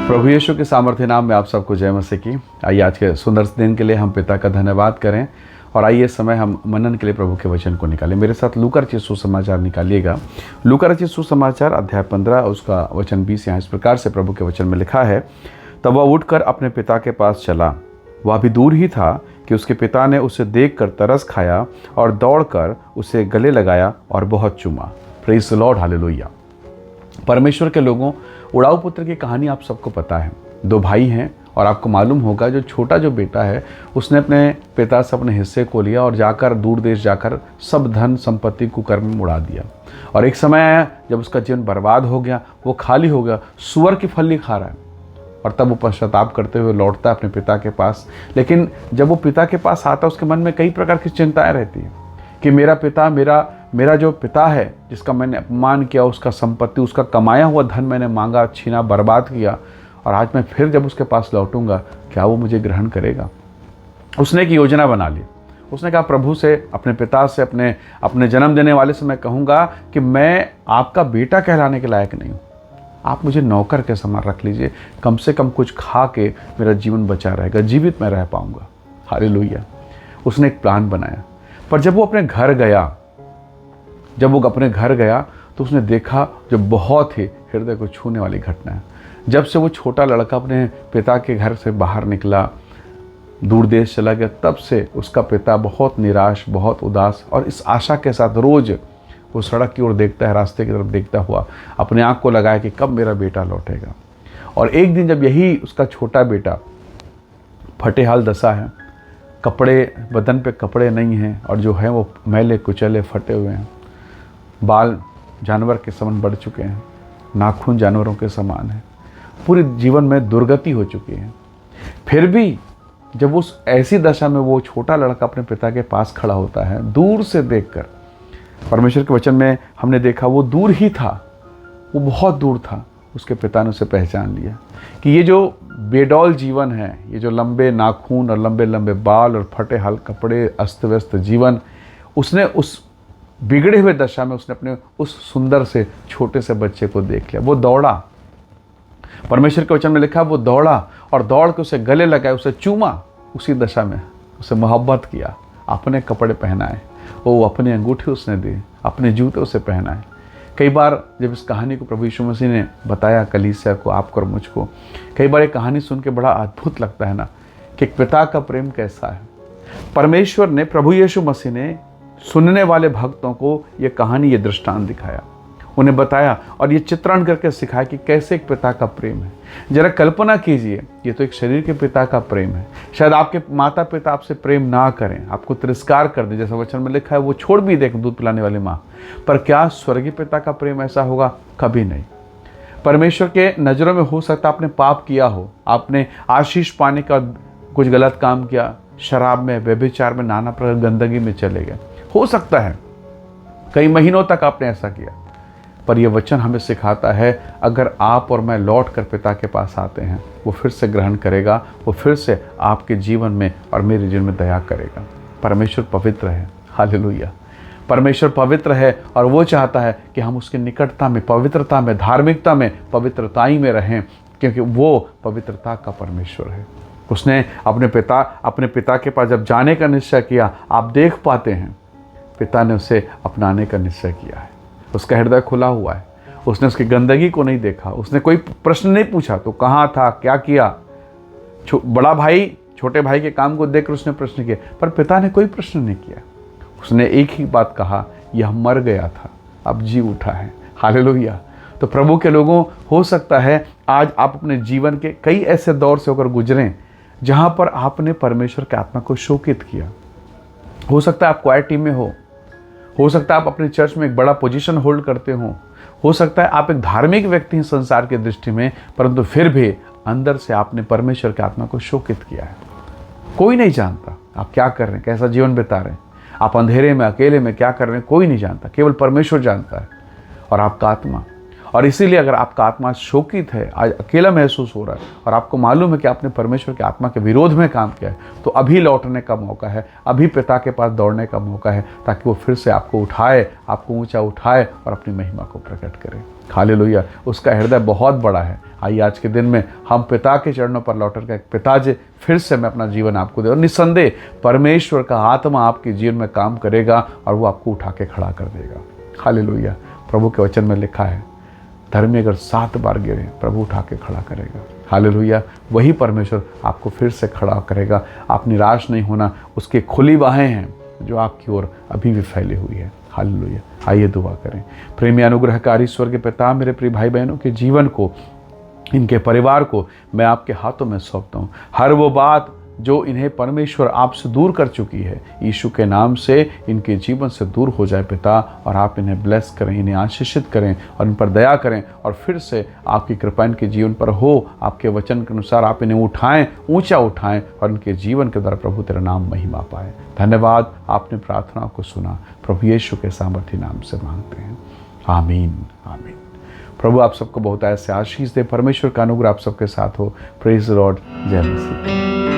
प्रभु यीशु के सामर्थ्य नाम में आप सबको जय मसीह की। आइए आज के सुंदर दिन के लिए हम पिता का धन्यवाद करें और आइए इस समय हम मनन के लिए प्रभु के वचन को निकालें। मेरे साथ लूका रचित सुसमाचार निकालिएगा। लूका रचित सुसमाचार अध्याय 15 उसका वचन 20 यहाँ इस प्रकार से प्रभु के वचन में लिखा है। तब वह उठकर अपने पिता के पास चला। वह भी दूर ही था कि उसके पिता ने उसे देखकर तरस खाया और दौड़कर उसे गले लगाया और बहुत चूमा। Praise the Lord, hallelujah. परमेश्वर के लोगों, उड़ाऊ पुत्र की कहानी आप सबको पता है। दो भाई हैं और आपको मालूम होगा जो छोटा जो बेटा है उसने अपने पिता से अपने हिस्से को लिया और जाकर दूर देश जाकर सब धन संपत्ति कुकर्म में उड़ा दिया। और एक समय आया जब उसका जीवन बर्बाद हो गया, वो खाली हो गया, सुअर की फली खा रहा है। और तब वो पश्चाताप करते हुए लौटता है अपने पिता के पास। लेकिन जब वो पिता के पास आता है उसके मन में कई प्रकार की चिंताएं रहती हैं कि मेरा पिता मेरा जो पिता है जिसका मैंने अपमान किया, उसका संपत्ति, उसका कमाया हुआ धन मैंने मांगा, छीना, बर्बाद किया, और आज मैं फिर जब उसके पास लौटूंगा क्या वो मुझे ग्रहण करेगा। उसने एक योजना बना ली। उसने कहा प्रभु से, अपने पिता से, अपने जन्म देने वाले से मैं कहूँगा कि मैं आपका बेटा कहलाने के लायक नहीं हूँ, आप मुझे नौकर के समान रख लीजिए, कम से कम कुछ खा के मेरा जीवन बचा रहेगा, जीवित मैं रह पाऊँगा। हालेलुया। उसने एक प्लान बनाया। पर जब वो अपने घर गया तो उसने देखा जो बहुत ही हृदय को छूने वाली घटना है। जब से वो छोटा लड़का अपने पिता के घर से बाहर निकला, दूर देश चला गया, तब से उसका पिता बहुत निराश, बहुत उदास और इस आशा के साथ रोज वो सड़क की ओर देखता है, रास्ते की तरफ देखता हुआ अपने आँख को लगाया कि कब मेरा बेटा लौटेगा। और एक दिन जब यही उसका छोटा बेटा, फटे हाल दशा है, कपड़े, बदन पे कपड़े नहीं हैं और जो है वो मैले कुचले फटे हुए हैं, बाल जानवर के समान बढ़ चुके हैं, नाखून जानवरों के समान है, पूरे जीवन में दुर्गति हो चुकी है। फिर भी जब उस ऐसी दशा में वो छोटा लड़का अपने पिता के पास खड़ा होता है, दूर से देखकर, परमेश्वर के वचन में हमने देखा वो दूर ही था, वो बहुत दूर था, उसके पिता ने उसे पहचान लिया कि ये जो बेडौल जीवन है, ये जो लंबे नाखून और लंबे लंबे बाल और फटे हाल कपड़े, अस्त व्यस्त जीवन, उसने उस बिगड़े हुए दशा में उसने अपने उस सुंदर से छोटे से बच्चे को देख लिया। वो दौड़ा, परमेश्वर के वचन में लिखा, वो दौड़ा और दौड़ के उसे गले लगाया, उसे चूमा, उसी दशा में उसे मोहब्बत किया, अपने कपड़े पहनाए, वो अपनी अंगूठी उसने दी, अपने जूते उसे पहनाए। कई बार जब इस कहानी को प्रभु यीशु मसीह ने बताया कलीसिया को, आपको और मुझको, कई बार ये कहानी सुन के बड़ा अद्भुत लगता है ना कि एक पिता का प्रेम कैसा है। परमेश्वर ने, प्रभु यीशु मसीह ने सुनने वाले भक्तों को ये कहानी, ये दृष्टांत दिखाया, उन्हें बताया और ये चित्रण करके सिखाया कि कैसे एक पिता का प्रेम है। जरा कल्पना कीजिए, ये तो एक शरीर के पिता का प्रेम है। शायद आपके माता पिता आपसे प्रेम ना करें, आपको तिरस्कार कर दें, जैसा वचन में लिखा है, वो छोड़ भी दें दूध पिलाने वाली माँ, पर क्या स्वर्गीय पिता का प्रेम ऐसा होगा? कभी नहीं। परमेश्वर के नज़रों में हो सकता है आपने पाप किया हो, आपने आशीष पाने का कुछ गलत काम किया, शराब में, व्यभिचार में, नाना प्रकार गंदगी में चले गए, हो सकता है कई महीनों तक आपने ऐसा किया। पर यह वचन हमें सिखाता है अगर आप और मैं लौट कर पिता के पास आते हैं, वो फिर से ग्रहण करेगा, वो फिर से आपके जीवन में और मेरे जीवन में दया करेगा। परमेश्वर पवित्र है, हालेलुया। परमेश्वर पवित्र है और वो चाहता है कि हम उसकी निकटता में, पवित्रता में, धार्मिकता में, पवित्रताई में रहें, क्योंकि वो पवित्रता का परमेश्वर है। उसने अपने पिता के पास जब जाने का निश्चय किया, आप देख पाते हैं पिता ने उसे अपनाने का निश्चय किया है। उसका हृदय खुला हुआ है, उसने उसकी गंदगी को नहीं देखा, उसने कोई प्रश्न नहीं पूछा तो कहाँ था, क्या किया। बड़ा भाई छोटे भाई के काम को देखकर उसने प्रश्न किया, पर पिता ने कोई प्रश्न नहीं किया। उसने एक ही बात कहा, यह मर गया था, अब जी उठा है। हालेलुया। तो प्रभु के लोगों, हो सकता है आज आप अपने जीवन के कई ऐसे दौर से होकर गुजरें जहाँ पर आपने परमेश्वर के आत्मा को शोकित किया। हो सकता है आप क्वायर टीम में हो सकता है आप अपने चर्च में एक बड़ा पोजीशन होल्ड करते हो सकता है आप एक धार्मिक व्यक्ति हैं संसार की दृष्टि में, परंतु फिर भी अंदर से आपने परमेश्वर के आत्मा को शोकित किया है। कोई नहीं जानता आप क्या कर रहे हैं, कैसा जीवन बिता रहे हैं, आप अंधेरे में, अकेले में क्या कर रहे हैं, कोई नहीं जानता, केवल परमेश्वर जानता है और आपका आत्मा। और इसीलिए अगर आपका आत्मा शोकित है, आज अकेला महसूस हो रहा है और आपको मालूम है कि आपने परमेश्वर की आत्मा के विरोध में काम किया है, तो अभी लौटने का मौका है, अभी पिता के पास दौड़ने का मौका है, ताकि वो फिर से आपको उठाए, आपको ऊंचा उठाए और अपनी महिमा को प्रकट करे। हालेलुया। उसका हृदय बहुत बड़ा है। आइए आज के दिन में हम पिता के चरणों पर लौट कर, पिताजी फिर से मैं अपना जीवन आपको दे, और निस्संदेह परमेश्वर का आत्मा आपके जीवन में काम करेगा और वो आपको उठा के खड़ा कर देगा। हालेलुया। प्रभु के वचन में लिखा है, धर्मी अगर 7 बार गिरे प्रभु उठा के खड़ा करेगा। हालेलुया। वही परमेश्वर आपको फिर से खड़ा करेगा। आप निराश नहीं होना, उसकी खुली बाहें हैं जो आपकी ओर अभी भी फैली हुई है। हालेलुया। आइए दुआ करें। प्रेमी अनुग्रहकारी ईश्वर के पिता, मेरे प्रिय भाई बहनों के जीवन को, इनके परिवार को मैं आपके हाथों में सौंपता हूँ। हर वो बात जो इन्हें परमेश्वर आपसे दूर कर चुकी है, यीशु के नाम से इनके जीवन से दूर हो जाए पिता, और आप इन्हें ब्लेस करें, इन्हें आशीषित करें और इन पर दया करें, और फिर से आपकी कृपा इनके जीवन पर हो। आपके वचन के अनुसार आप इन्हें उठाएं, ऊंचा उठाएं, और इनके जीवन के द्वारा प्रभु तेरा नाम महिमा पाए। धन्यवाद, आपने प्रार्थना को सुना। प्रभु यीशु के सामर्थी नाम से मांगते हैं, आमीन आमीन। प्रभु आप सबको बहुत ऐसे आशीष दे। परमेश्वर का अनुग्रह आप सबके साथ हो। Praise the Lord. जय मसीह।